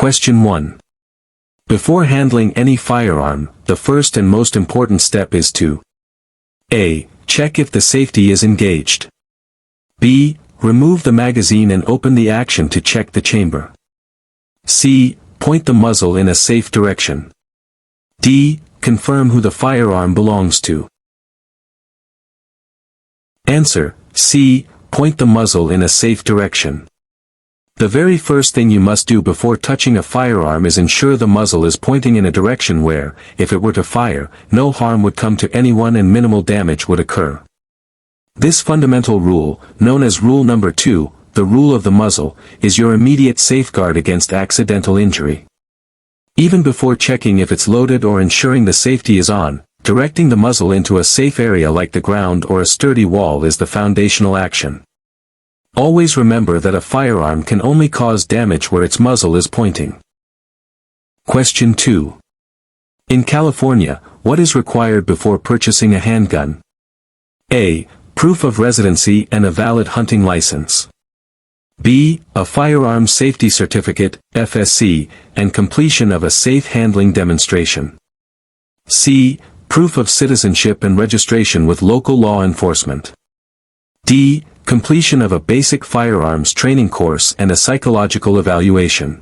Question 1. Before handling any firearm, the first and most important step is to A. Check if the safety is engaged. B. Remove the magazine and open the action to check the chamber. C. Point the muzzle in a safe direction. D. Confirm who the firearm belongs to. Answer: C. Point the muzzle in a safe direction. The very first thing you must do before touching a firearm is ensure the muzzle is pointing in a direction where, if it were to fire, no harm would come to anyone and minimal damage would occur. This fundamental rule, known as rule number 2, the rule of the muzzle, is your immediate safeguard against accidental injury. Even before checking if it's loaded or ensuring the safety is on, directing the muzzle into a safe area like the ground or a sturdy wall is the foundational action. Always remember that a firearm can only cause damage where its muzzle is pointing. Question 2. In California, what is required before purchasing a handgun? A. Proof of residency and a valid hunting license. B. A Firearms Safety Certificate, FSC, and completion of a safe handling demonstration. C. Proof of citizenship and registration with local law enforcement. D. Completion of a basic firearms training course and a psychological evaluation.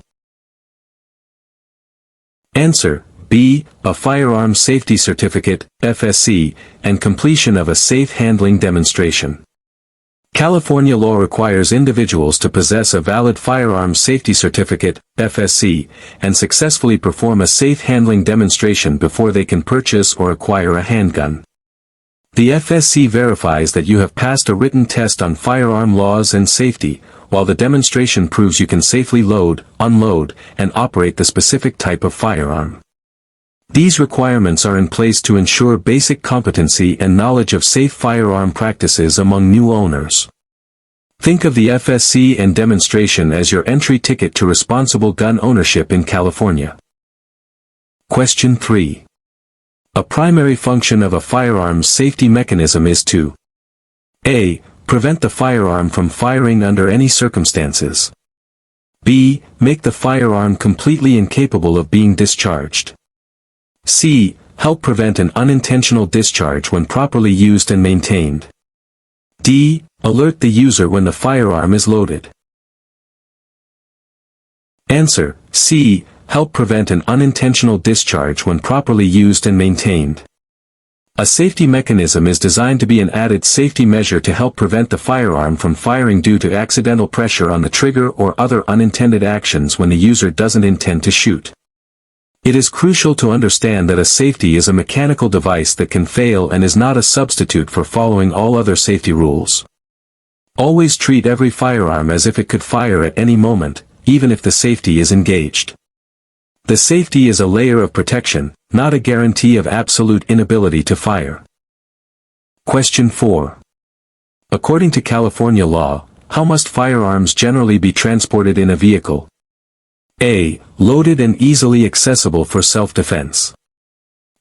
Answer: B. A Firearms Safety Certificate, FSC, and completion of a safe handling demonstration. California law requires individuals to possess a valid Firearms Safety Certificate, FSC, and successfully perform a safe handling demonstration before they can purchase or acquire a handgun. The FSC verifies that you have passed a written test on firearm laws and safety, while the demonstration proves you can safely load, unload, and operate the specific type of firearm. These requirements are in place to ensure basic competency and knowledge of safe firearm practices among new owners. Think of the FSC and demonstration as your entry ticket to responsible gun ownership in California. Question 3. A primary function of a firearms safety mechanism is to A. Prevent the firearm from firing under any circumstances. B. Make the firearm completely incapable of being discharged. C. Help prevent an unintentional discharge when properly used and maintained. D. Alert the user when the firearm is loaded. Answer: C. Help prevent an unintentional discharge when properly used and maintained. A safety mechanism is designed to be an added safety measure to help prevent the firearm from firing due to accidental pressure on the trigger or other unintended actions when the user doesn't intend to shoot. It is crucial to understand that a safety is a mechanical device that can fail and is not a substitute for following all other safety rules. Always treat every firearm as if it could fire at any moment, even if the safety is engaged. The safety is a layer of protection, not a guarantee of absolute inability to fire. Question 4. According to California law, how must firearms generally be transported in a vehicle? A. Loaded and easily accessible for self-defense.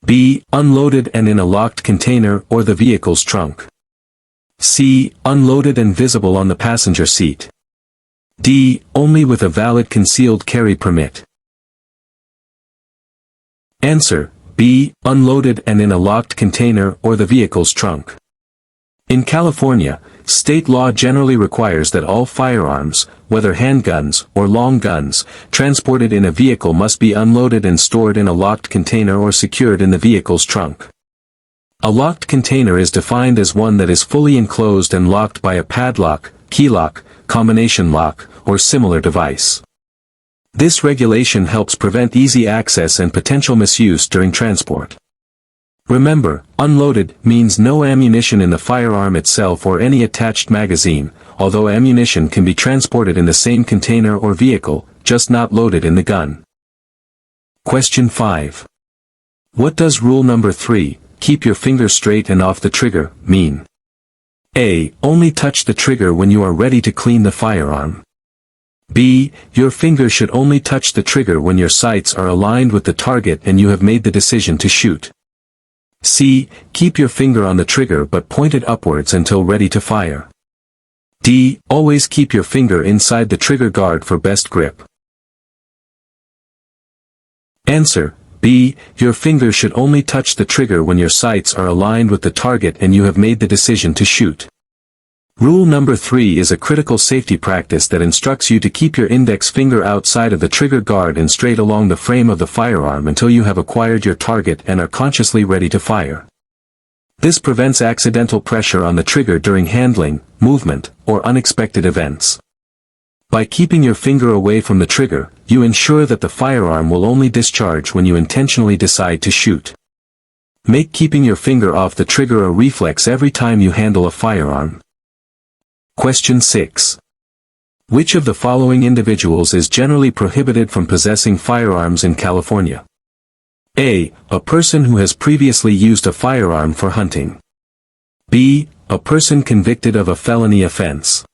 B. Unloaded and in a locked container or the vehicle's trunk. C. Unloaded and visible on the passenger seat. D. Only with a valid concealed carry permit. Answer: B. Unloaded and in a locked container or the vehicle's trunk. In California, state law generally requires that all firearms, whether handguns or long guns, transported in a vehicle must be unloaded and stored in a locked container or secured in the vehicle's trunk. A locked container is defined as one that is fully enclosed and locked by a padlock, key lock, combination lock, or similar device. This regulation helps prevent easy access and potential misuse during transport. Remember, unloaded means no ammunition in the firearm itself or any attached magazine, although ammunition can be transported in the same container or vehicle, just not loaded in the gun. Question 5. What does rule number 3, keep your finger straight and off the trigger, mean? A. Only touch the trigger when you are ready to clean the firearm. B. Your finger should only touch the trigger when your sights are aligned with the target and you have made the decision to shoot. C. Keep your finger on the trigger but point it upwards until ready to fire. D. Always keep your finger inside the trigger guard for best grip. Answer: B. Your finger should only touch the trigger when your sights are aligned with the target and you have made the decision to shoot. Rule number 3 is a critical safety practice that instructs you to keep your index finger outside of the trigger guard and straight along the frame of the firearm until you have acquired your target and are consciously ready to fire. This prevents accidental pressure on the trigger during handling, movement, or unexpected events. By keeping your finger away from the trigger, you ensure that the firearm will only discharge when you intentionally decide to shoot. Make keeping your finger off the trigger a reflex every time you handle a firearm. Question 6. Which of the following individuals is generally prohibited from possessing firearms in California? A. A person who has previously used a firearm for hunting. B. A person convicted of a felony offense.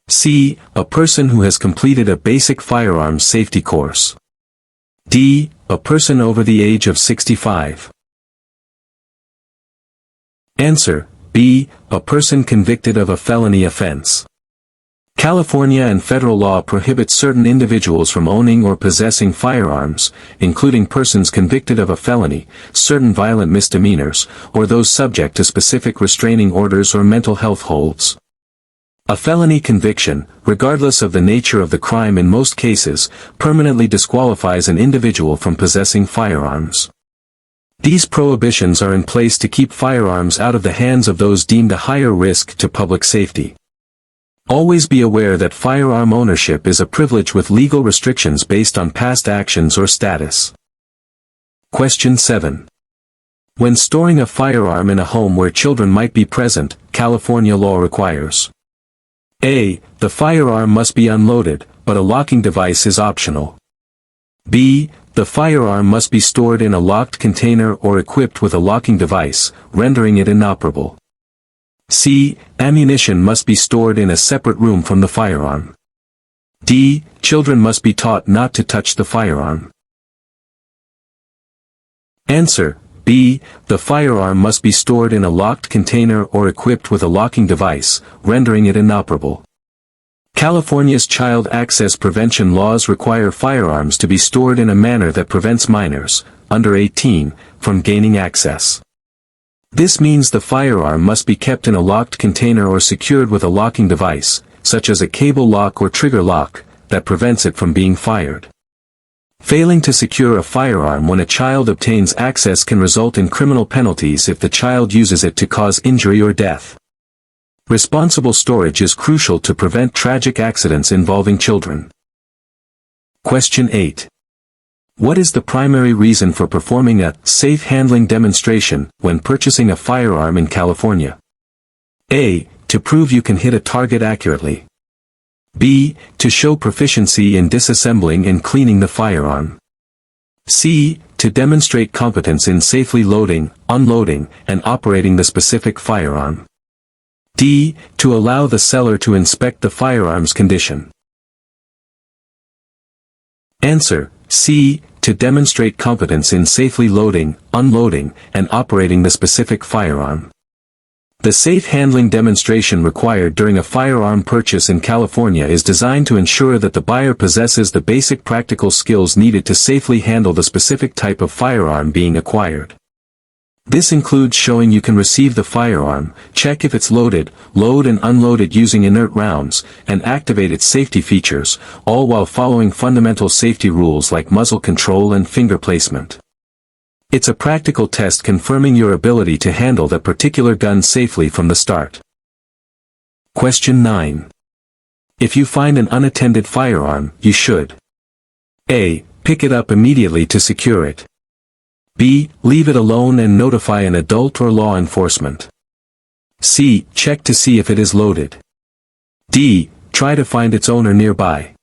C. A person who has completed a basic firearms safety course. D. A person over the age of 65. Answer: B. A person convicted of a felony offense. California and federal law prohibit certain individuals from owning or possessing firearms, including persons convicted of a felony, certain violent misdemeanors, or those subject to specific restraining orders or mental health holds. A felony conviction, regardless of the nature of the crime in most cases, permanently disqualifies an individual from possessing firearms. These prohibitions are in place to keep firearms out of the hands of those deemed a higher risk to public safety. Always be aware that firearm ownership is a privilege with legal restrictions based on past actions or status. Question 7. When storing a firearm in a home where children might be present, California law requires: A. The firearm must be unloaded, but a locking device is optional. B. The firearm must be stored in a locked container or equipped with a locking device, rendering it inoperable. C. Ammunition must be stored in a separate room from the firearm. D. Children must be taught not to touch the firearm. Answer: B. The firearm must be stored in a locked container or equipped with a locking device, rendering it inoperable. California's child access prevention laws require firearms to be stored in a manner that prevents minors, under 18, from gaining access. This means the firearm must be kept in a locked container or secured with a locking device, such as a cable lock or trigger lock, that prevents it from being fired. Failing to secure a firearm when a child obtains access can result in criminal penalties if the child uses it to cause injury or death. Responsible storage is crucial to prevent tragic accidents involving children. Question 8. What is the primary reason for performing a safe handling demonstration when purchasing a firearm in California? A. To prove you can hit a target accurately. B. To show proficiency in disassembling and cleaning the firearm. C. To demonstrate competence in safely loading, unloading, and operating the specific firearm. D. To allow the seller to inspect the firearm's condition. Answer: C. To demonstrate competence in safely loading, unloading, and operating the specific firearm. The safe handling demonstration required during a firearm purchase in California is designed to ensure that the buyer possesses the basic practical skills needed to safely handle the specific type of firearm being acquired. This includes showing you can receive the firearm, check if it's loaded, load and unload it using inert rounds, and activate its safety features, all while following fundamental safety rules like muzzle control and finger placement. It's a practical test confirming your ability to handle that particular gun safely from the start. Question 9. If you find an unattended firearm, you should: A. Pick it up immediately to secure it. B. Leave it alone and notify an adult or law enforcement. C. Check to see if it is loaded. D. Try to find its owner nearby.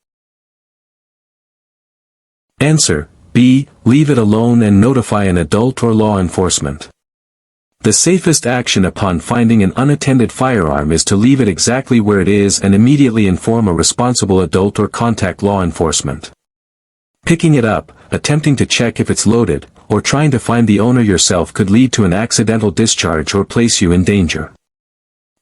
Answer: B. Leave it alone and notify an adult or law enforcement. The safest action upon finding an unattended firearm is to leave it exactly where it is and immediately inform a responsible adult or contact law enforcement. Picking it up, attempting to check if it's loaded, or trying to find the owner yourself could lead to an accidental discharge or place you in danger.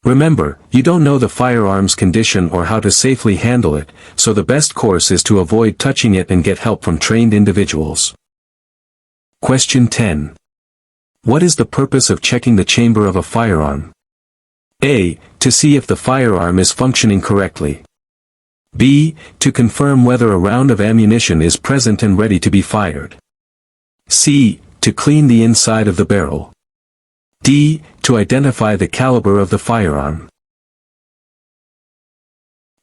Remember, you don't know the firearm's condition or how to safely handle it, so the best course is to avoid touching it and get help from trained individuals. Question 10. What is the purpose of checking the chamber of a firearm? A. To see if the firearm is functioning correctly. B. To confirm whether a round of ammunition is present and ready to be fired. C. To clean the inside of the barrel. D. To identify the caliber of the firearm.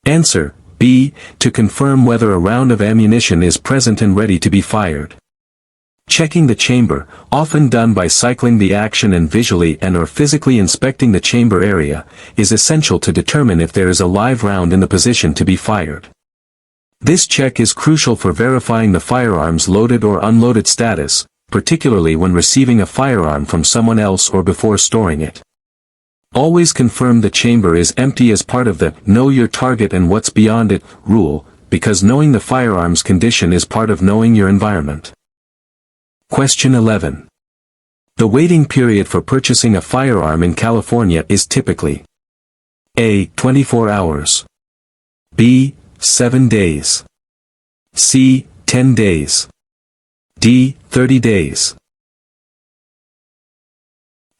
Answer: B. To confirm whether a round of ammunition is present and ready to be fired. Checking the chamber, often done by cycling the action and visually and/or physically inspecting the chamber area, is essential to determine if there is a live round in the position to be fired. This check is crucial for verifying the firearm's loaded or unloaded status, particularly when receiving a firearm from someone else or before storing it. Always confirm the chamber is empty as part of the "Know Your Target and What's Beyond It" rule, because knowing the firearm's condition is part of knowing your environment. Question 11. The waiting period for purchasing a firearm in California is typically A. 24 hours. B. 7 days. C. 10 days. D. 30 days.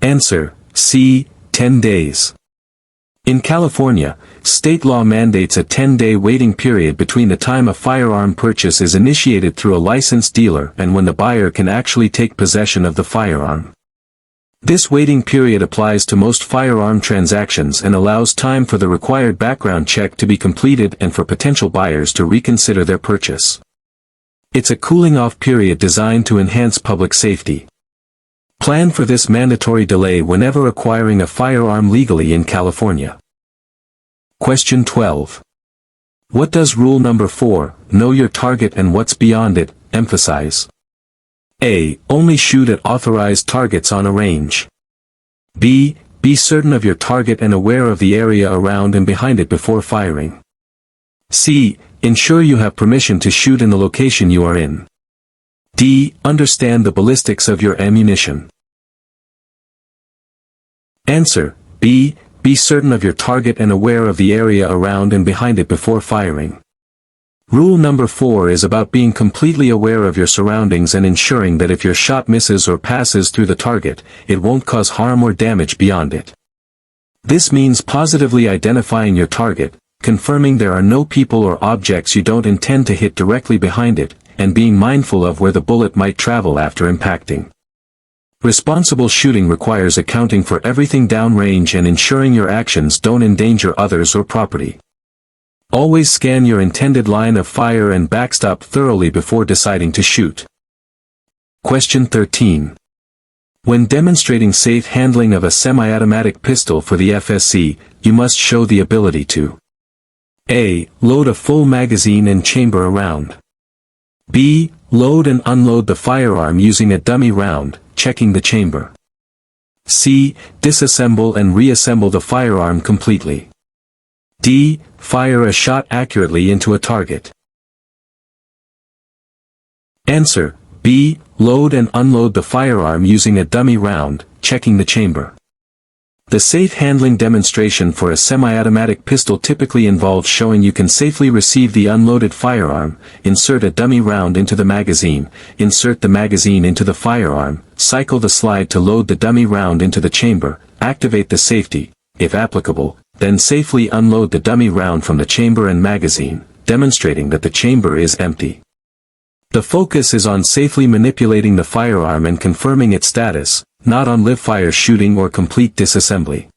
Answer: C. 10 days. In California, state law mandates a 10-day waiting period between the time a firearm purchase is initiated through a licensed dealer and when the buyer can actually take possession of the firearm. This waiting period applies to most firearm transactions and allows time for the required background check to be completed and for potential buyers to reconsider their purchase. It's a cooling-off period designed to enhance public safety. Plan for this mandatory delay whenever acquiring a firearm legally in California. Question 12. What does rule number 4, Know Your Target and What's Beyond It, emphasize? A. Only shoot at authorized targets on a range. B. Be certain of your target and aware of the area around and behind it before firing. C. Ensure you have permission to shoot in the location you are in. D. Understand the ballistics of your ammunition. Answer: B. Be certain of your target and aware of the area around and behind it before firing. Rule number 4 is about being completely aware of your surroundings and ensuring that if your shot misses or passes through the target, it won't cause harm or damage beyond it. This means positively identifying your target, confirming there are no people or objects you don't intend to hit directly behind it, and being mindful of where the bullet might travel after impacting. Responsible shooting requires accounting for everything downrange and ensuring your actions don't endanger others or property. Always scan your intended line of fire and backstop thoroughly before deciding to shoot. Question 13. When demonstrating safe handling of a semi-automatic pistol for the FSC, you must show the ability to A. Load a full magazine and chamber a round. B. Load and unload the firearm using a dummy round, checking the chamber. C. Disassemble and reassemble the firearm completely. D. Fire a shot accurately into a target. Answer: B. Load and unload the firearm using a dummy round, checking the chamber. The safe handling demonstration for a semi-automatic pistol typically involves showing you can safely receive the unloaded firearm, insert a dummy round into the magazine, insert the magazine into the firearm, cycle the slide to load the dummy round into the chamber, activate the safety, if applicable, then safely unload the dummy round from the chamber and magazine, demonstrating that the chamber is empty. The focus is on safely manipulating the firearm and confirming its status, not on live-fire shooting or complete disassembly.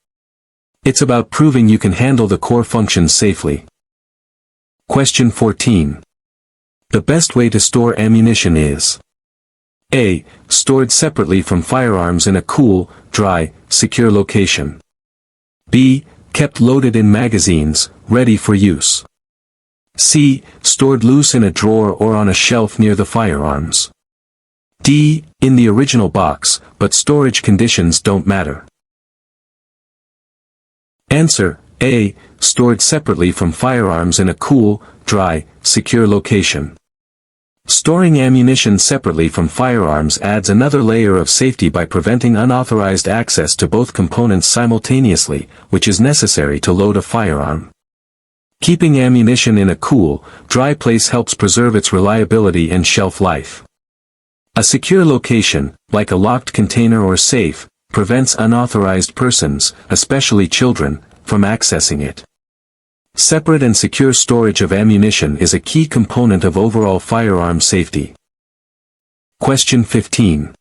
It's about proving you can handle the core functions safely. Question 14. The best way to store ammunition is A. Stored separately from firearms in a cool, dry, secure location. B. Kept loaded in magazines, ready for use. C. Stored loose in a drawer or on a shelf near the firearms. D. In the original box, but storage conditions don't matter. Answer: A. Stored separately from firearms in a cool, dry, secure location. Storing ammunition separately from firearms adds another layer of safety by preventing unauthorized access to both components simultaneously, which is necessary to load a firearm. Keeping ammunition in a cool, dry place helps preserve its reliability and shelf life. A secure location, like a locked container or safe, prevents unauthorized persons, especially children, from accessing it. Separate and secure storage of ammunition is a key component of overall firearm safety. Question 15.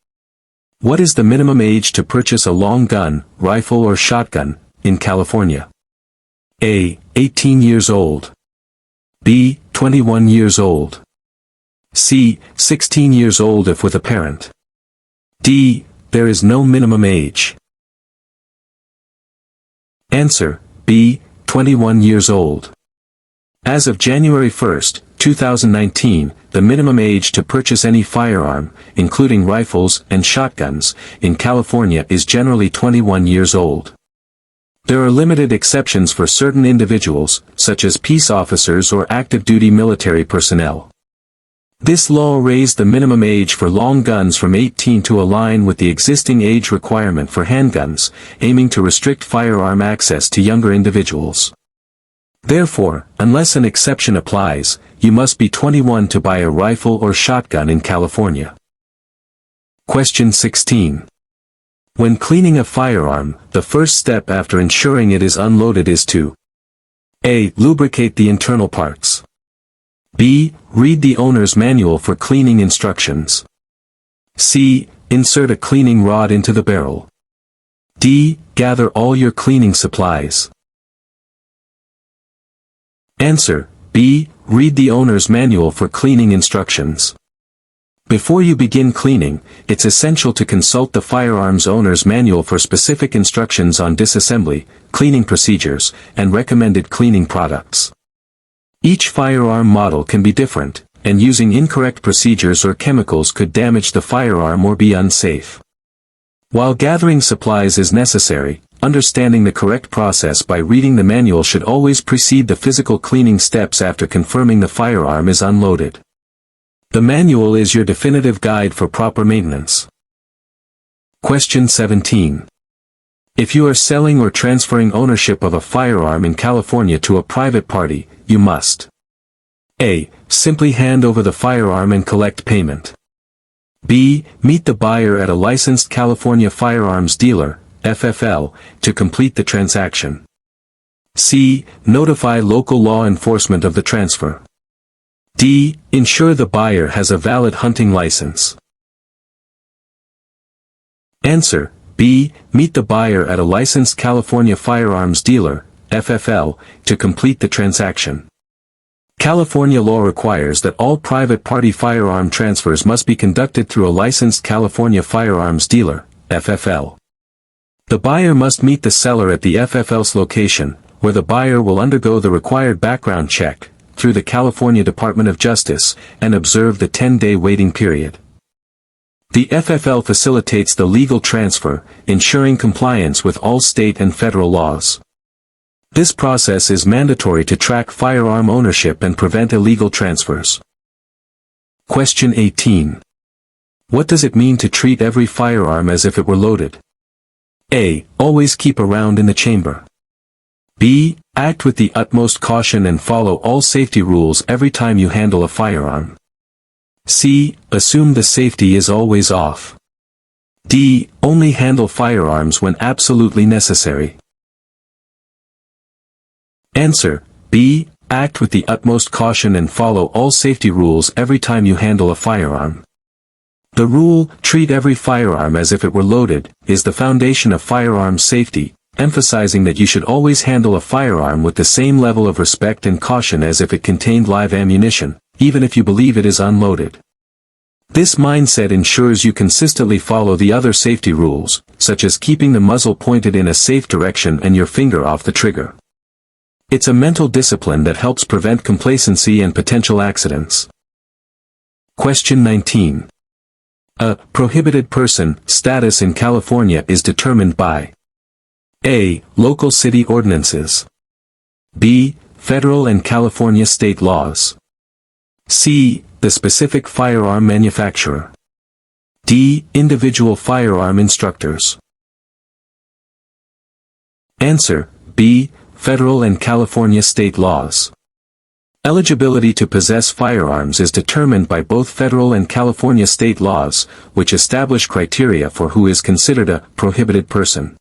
What is the minimum age to purchase a long gun, rifle or shotgun, in California? A. 18 years old. B. 21 years old. C. 16 years old if with a parent. D. There is no minimum age. Answer: B. 21 years old. As of January 1, 2019, the minimum age to purchase any firearm, including rifles and shotguns, in California is generally 21 years old. There are limited exceptions for certain individuals, such as peace officers or active-duty military personnel. This law raised the minimum age for long guns from 18 to align with the existing age requirement for handguns, aiming to restrict firearm access to younger individuals. Therefore, unless an exception applies, you must be 21 to buy a rifle or shotgun in California. Question 16. When cleaning a firearm, the first step after ensuring it is unloaded is to A. Lubricate the internal parts. B. Read the owner's manual for cleaning instructions. C. Insert a cleaning rod into the barrel. D. Gather all your cleaning supplies. Answer: B. Read the owner's manual for cleaning instructions. Before you begin cleaning, it's essential to consult the firearm's owner's manual for specific instructions on disassembly, cleaning procedures, and recommended cleaning products. Each firearm model can be different, and using incorrect procedures or chemicals could damage the firearm or be unsafe. While gathering supplies is necessary, understanding the correct process by reading the manual should always precede the physical cleaning steps after confirming the firearm is unloaded. The manual is your definitive guide for proper maintenance. Question 17. If you are selling or transferring ownership of a firearm in California to a private party, you must A. Simply hand over the firearm and collect payment. B. Meet the buyer at a licensed California Firearms dealer, FFL, to complete the transaction. C. Notify local law enforcement of the transfer. D. Ensure the buyer has a valid hunting license. Answer: B. Meet the buyer at a licensed California Firearms dealer, FFL, to complete the transaction. California law requires that all private party firearm transfers must be conducted through a licensed California Firearms dealer, FFL. The buyer must meet the seller at the FFL's location, where the buyer will undergo the required background check, through the California Department of Justice, and observe the 10-day waiting period. The FFL facilitates the legal transfer, ensuring compliance with all state and federal laws. This process is mandatory to track firearm ownership and prevent illegal transfers. Question 18. What does it mean to treat every firearm as if it were loaded? A. Always keep a round in the chamber. B. Act with the utmost caution and follow all safety rules every time you handle a firearm. C. Assume the safety is always off. D. Only handle firearms when absolutely necessary. Answer: B. Act with the utmost caution and follow all safety rules every time you handle a firearm. The rule, treat every firearm as if it were loaded, is the foundation of firearm safety, emphasizing that you should always handle a firearm with the same level of respect and caution as if it contained live ammunition, even if you believe it is unloaded. This mindset ensures you consistently follow the other safety rules, such as keeping the muzzle pointed in a safe direction and your finger off the trigger. It's a mental discipline that helps prevent complacency and potential accidents. Question 19. A prohibited person status in California is determined by A. Local city ordinances. B. Federal and California state laws. C. The specific firearm manufacturer. D. Individual firearm instructors. Answer: B. Federal and California state laws. Eligibility to possess firearms is determined by both federal and California state laws, which establish criteria for who is considered a prohibited person.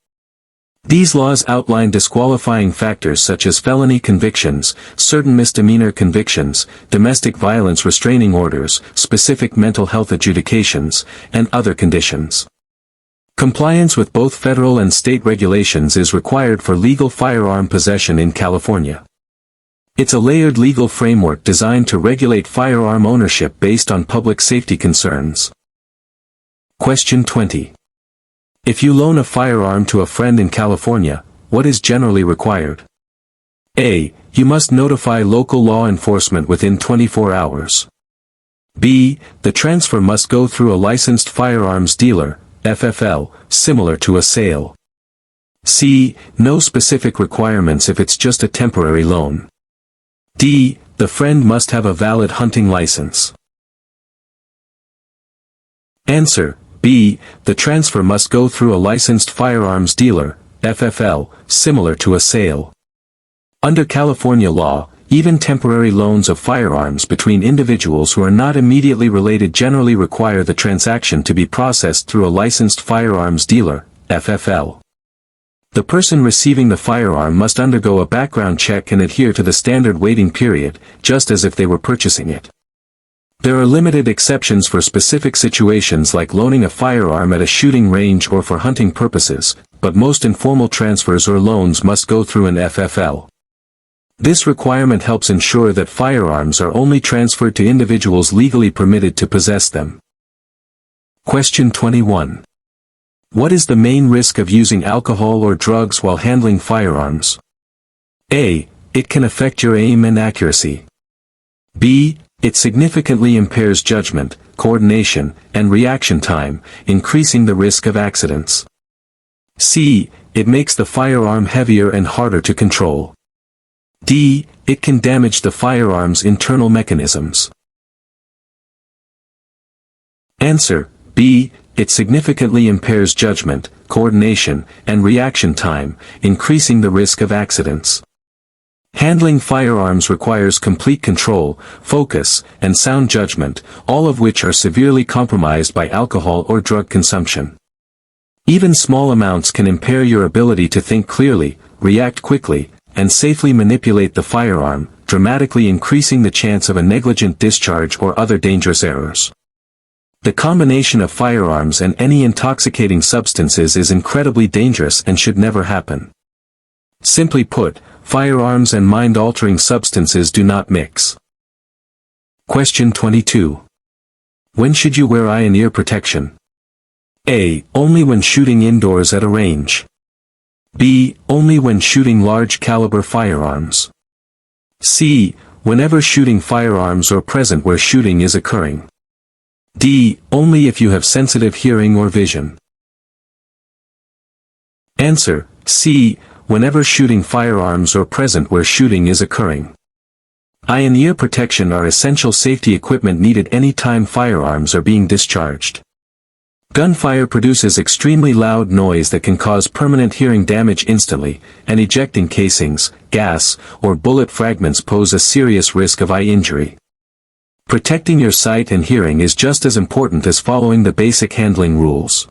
These laws outline disqualifying factors such as felony convictions, certain misdemeanor convictions, domestic violence restraining orders, specific mental health adjudications, and other conditions. Compliance with both federal and state regulations is required for legal firearm possession in California. It's a layered legal framework designed to regulate firearm ownership based on public safety concerns. Question 20. If you loan a firearm to a friend in California, what is generally required? A. You must notify local law enforcement within 24 hours. B. The transfer must go through a licensed firearms dealer, FFL, similar to a sale. C. No specific requirements if it's just a temporary loan. D. The friend must have a valid hunting license. Answer. B. The transfer must go through a licensed firearms dealer, FFL, similar to a sale. Under California law, even temporary loans of firearms between individuals who are not immediately related generally require the transaction to be processed through a licensed firearms dealer, FFL. The person receiving the firearm must undergo a background check and adhere to the standard waiting period, just as if they were purchasing it. There are limited exceptions for specific situations like loaning a firearm at a shooting range or for hunting purposes, but most informal transfers or loans must go through an FFL. This requirement helps ensure that firearms are only transferred to individuals legally permitted to possess them. Question 21. What is the main risk of using alcohol or drugs while handling firearms? A. It can affect your aim and accuracy. B. It significantly impairs judgment, coordination, and reaction time, increasing the risk of accidents. C. It makes the firearm heavier and harder to control. D. It can damage the firearm's internal mechanisms. Answer. B. It significantly impairs judgment, coordination, and reaction time, increasing the risk of accidents. Handling firearms requires complete control, focus, and sound judgment, all of which are severely compromised by alcohol or drug consumption. Even small amounts can impair your ability to think clearly, react quickly, and safely manipulate the firearm, dramatically increasing the chance of a negligent discharge or other dangerous errors. The combination of firearms and any intoxicating substances is incredibly dangerous and should never happen. Simply put, firearms and mind-altering substances do not mix. Question 22. When should you wear eye and ear protection? A. Only when shooting indoors at a range. B. Only when shooting large-caliber firearms. C. Whenever shooting firearms or present where shooting is occurring. D. Only if you have sensitive hearing or vision. Answer. C. Whenever shooting firearms or present where shooting is occurring. Eye and ear protection are essential safety equipment needed any time firearms are being discharged. Gunfire produces extremely loud noise that can cause permanent hearing damage instantly, and ejecting casings, gas, or bullet fragments pose a serious risk of eye injury. Protecting your sight and hearing is just as important as following the basic handling rules.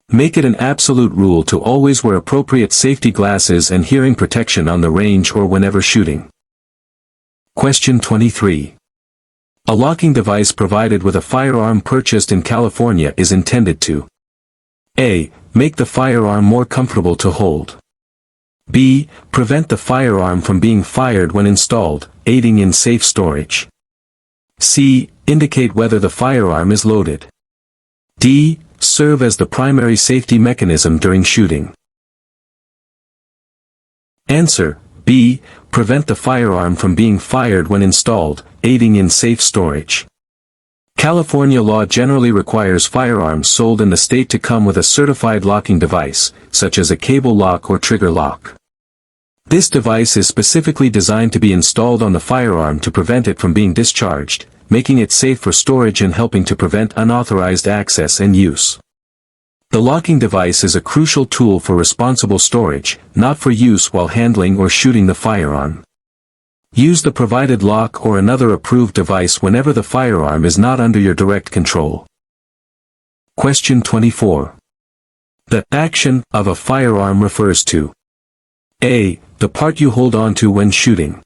Make it an absolute rule to always wear appropriate safety glasses and hearing protection on the range or whenever shooting. Question 23. A locking device provided with a firearm purchased in California is intended to A. Make the firearm more comfortable to hold. B. Prevent the firearm from being fired when installed, aiding in safe storage. C. Indicate whether the firearm is loaded. D. Serve as the primary safety mechanism during shooting. Answer. B. Prevent the firearm from being fired when installed, aiding in safe storage. California law generally requires firearms sold in the state to come with a certified locking device, such as a cable lock or trigger lock. This device is specifically designed to be installed on the firearm to prevent it from being discharged, making it safe for storage and helping to prevent unauthorized access and use. The locking device is a crucial tool for responsible storage, not for use while handling or shooting the firearm. Use the provided lock or another approved device whenever the firearm is not under your direct control. Question 24. The action of a firearm refers to A. The part you hold onto when shooting.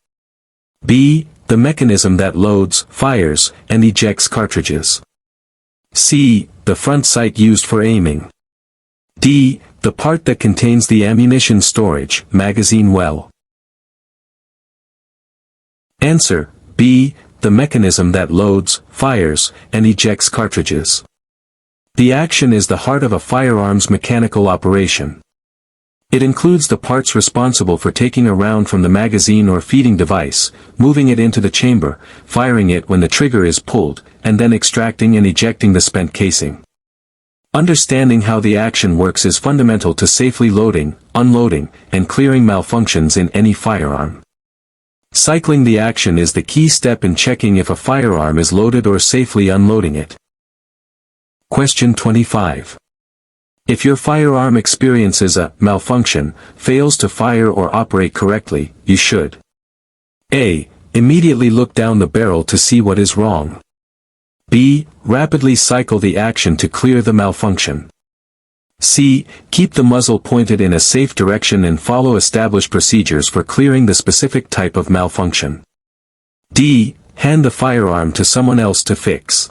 B. The mechanism that loads, fires, and ejects cartridges. C. The front sight used for aiming. D. The part that contains the ammunition storage, magazine well. Answer: B. The mechanism that loads, fires, and ejects cartridges. The action is the heart of a firearm's mechanical operation. It includes the parts responsible for taking a round from the magazine or feeding device, moving it into the chamber, firing it when the trigger is pulled, and then extracting and ejecting the spent casing. Understanding how the action works is fundamental to safely loading, unloading, and clearing malfunctions in any firearm. Cycling the action is the key step in checking if a firearm is loaded or safely unloading it. Question 25. If your firearm experiences a malfunction, fails to fire or operate correctly, you should A. Immediately look down the barrel to see what is wrong. B. Rapidly cycle the action to clear the malfunction. C. Keep the muzzle pointed in a safe direction and follow established procedures for clearing the specific type of malfunction. D. Hand the firearm to someone else to fix.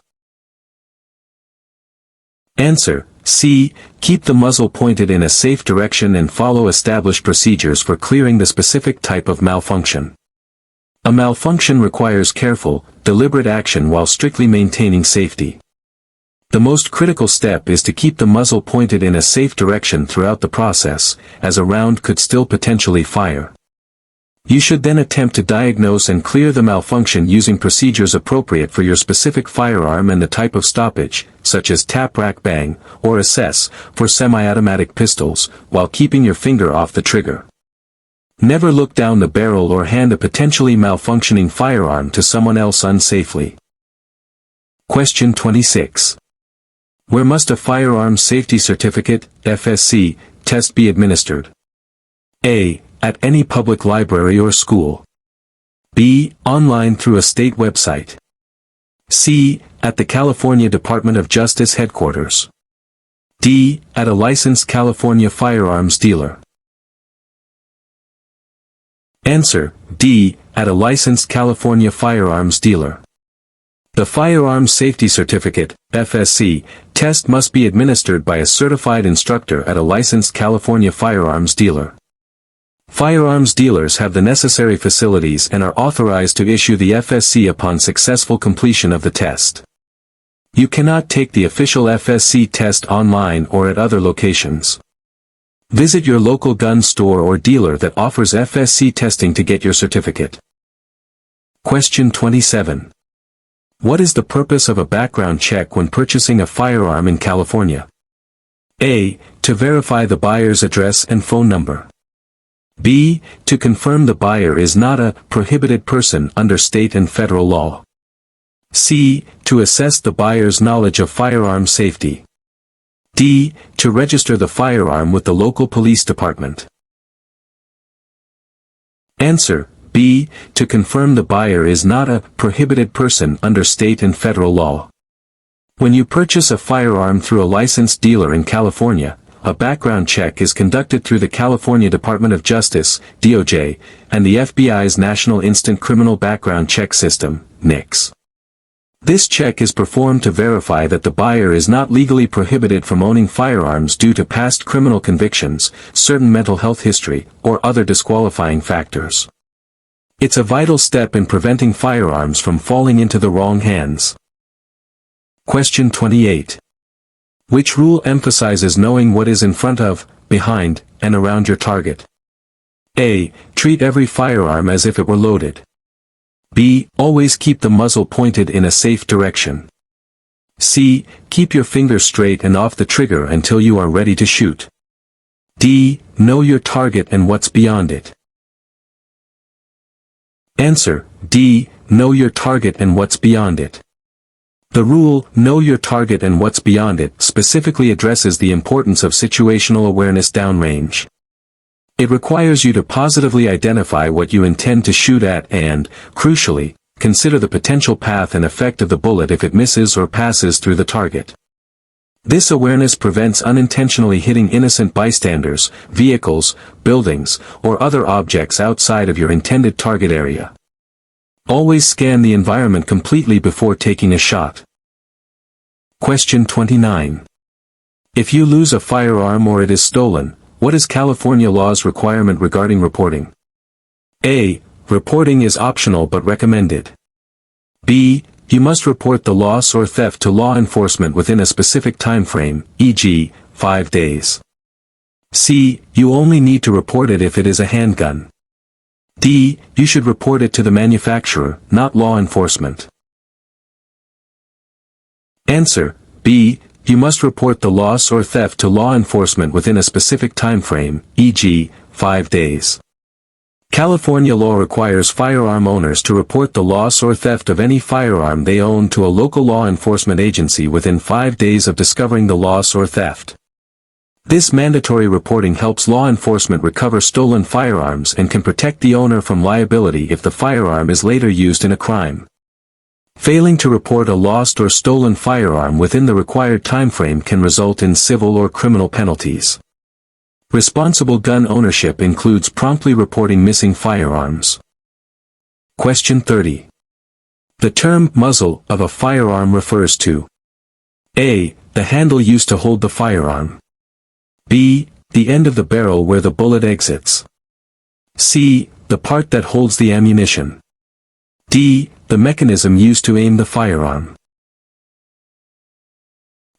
Answer: C. Keep the muzzle pointed in a safe direction and follow established procedures for clearing the specific type of malfunction. A malfunction requires careful, deliberate action while strictly maintaining safety. The most critical step is to keep the muzzle pointed in a safe direction throughout the process, as a round could still potentially fire. You should then attempt to diagnose and clear the malfunction using procedures appropriate for your specific firearm and the type of stoppage, such as tap rack bang, or assess, for semi-automatic pistols, while keeping your finger off the trigger. Never look down the barrel or hand a potentially malfunctioning firearm to someone else unsafely. Question 26. Where must a Firearms Safety Certificate, FSC, test be administered? A. At any public library or school. B. Online through a state website. C. At the California Department of Justice headquarters. D. At a licensed California firearms dealer. Answer: D. At a licensed California firearms dealer. The Firearms Safety Certificate, FSC, test must be administered by a certified instructor at a licensed California firearms dealer. Firearms dealers have the necessary facilities and are authorized to issue the FSC upon successful completion of the test. You cannot take the official FSC test online or at other locations. Visit your local gun store or dealer that offers FSC testing to get your certificate. Question 27. What is the purpose of a background check when purchasing a firearm in California? A. To verify the buyer's address and phone number. B. To confirm the buyer is not a prohibited person under state and federal law. C. To assess the buyer's knowledge of firearm safety. D. To register the firearm with the local police department. Answer: B. To confirm the buyer is not a prohibited person under state and federal law. When you purchase a firearm through a licensed dealer in California, a background check is conducted through the California Department of Justice, DOJ, and the FBI's National Instant Criminal Background Check System, NICS. This check is performed to verify that the buyer is not legally prohibited from owning firearms due to past criminal convictions, certain mental health history, or other disqualifying factors. It's a vital step in preventing firearms from falling into the wrong hands. Question 28. Which rule emphasizes knowing what is in front of, behind, and around your target? A. Treat every firearm as if it were loaded. B. Always keep the muzzle pointed in a safe direction. C. Keep your finger straight and off the trigger until you are ready to shoot. D. Know your target and what's beyond it. Answer: D. Know your target and what's beyond it. The rule, know your target and what's beyond it, specifically addresses the importance of situational awareness downrange. It requires you to positively identify what you intend to shoot at and, crucially, consider the potential path and effect of the bullet if it misses or passes through the target. This awareness prevents unintentionally hitting innocent bystanders, vehicles, buildings, or other objects outside of your intended target area. Always scan the environment completely before taking a shot. Question 29. If you lose a firearm or it is stolen, what is California law's requirement regarding reporting? A. Reporting is optional but recommended. B. You must report the loss or theft to law enforcement within a specific time frame, e.g., 5 days. C. You only need to report it if it is a handgun. D. You should report it to the manufacturer, not law enforcement. Answer. B. You must report the loss or theft to law enforcement within a specific time frame, e.g., 5 days. California law requires firearm owners to report the loss or theft of any firearm they own to a local law enforcement agency within 5 days of discovering the loss or theft. This mandatory reporting helps law enforcement recover stolen firearms and can protect the owner from liability if the firearm is later used in a crime. Failing to report a lost or stolen firearm within the required timeframe can result in civil or criminal penalties. Responsible gun ownership includes promptly reporting missing firearms. Question 30. The term muzzle of a firearm refers to A. The handle used to hold the firearm. B. The end of the barrel where the bullet exits. C. The part that holds the ammunition. D. The mechanism used to aim the firearm.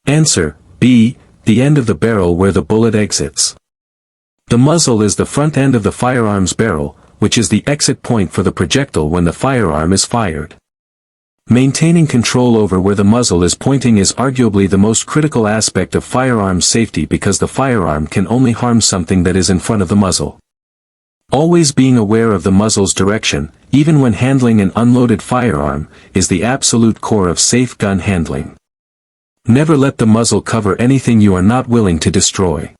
Answer. B. The end of the barrel where the bullet exits. The muzzle is the front end of the firearm's barrel, which is the exit point for the projectile when the firearm is fired. Maintaining control over where the muzzle is pointing is arguably the most critical aspect of firearms safety because the firearm can only harm something that is in front of the muzzle. Always being aware of the muzzle's direction, even when handling an unloaded firearm, is the absolute core of safe gun handling. Never let the muzzle cover anything you are not willing to destroy.